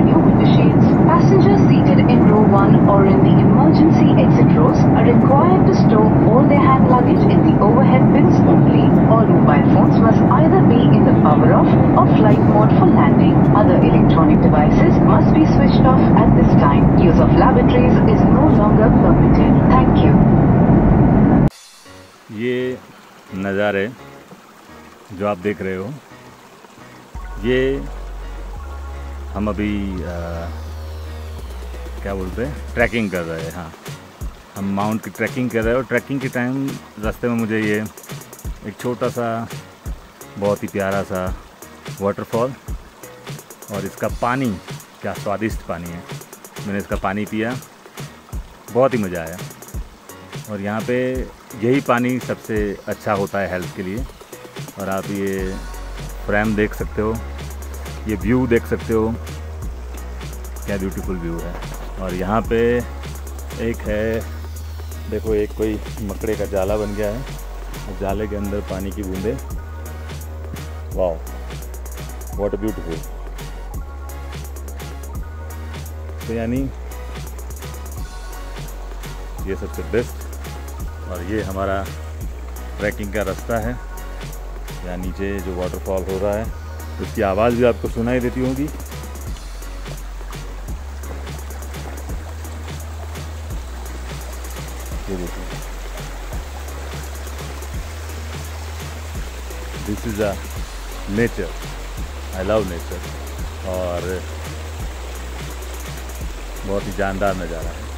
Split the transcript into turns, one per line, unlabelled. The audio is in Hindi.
new window shades. Passengers seated in row 1 or in the emergency exit rows are required to stow all their hand luggage in the overhead bins only. All mobile phones must either be in the power off or flight mode for landing. Other electronic devices must be switched off at this time. Use of lavatories is no longer permitted. Thank you.
ये नज़ारे जो आप देख रहे हो, ये हम अभी क्या बोलते हैं, ट्रैकिंग कर रहे हैं। हाँ, हम माउंट की ट्रैकिंग कर रहे हैं और ट्रैकिंग के टाइम रास्ते में मुझे ये एक छोटा सा बहुत ही प्यारा सा वाटरफॉल और इसका पानी क्या स्वादिष्ट पानी है। मैंने इसका पानी पिया, बहुत ही मज़ा आया। और यहाँ पे यही पानी सबसे अच्छा होता है हेल्थ के लिए। और आप ये फ्रेम देख सकते हो, ये व्यू देख सकते हो, क्या ब्यूटीफुल व्यू है। और यहाँ पे एक है, देखो, एक कोई मकड़े का जाला बन गया है और जाले के अंदर पानी की बूंदें। Wow, what a beautiful. तो यानी ये सबसे बेस्ट। और ये हमारा ट्रैकिंग का रास्ता है। यहाँ नीचे जो वाटरफॉल हो रहा है उसकी आवाज़ भी आपको सुनाई देती होगी। ये देखिए, this is a nature, I love nature. और बहुत ही जानदार नज़ारा है।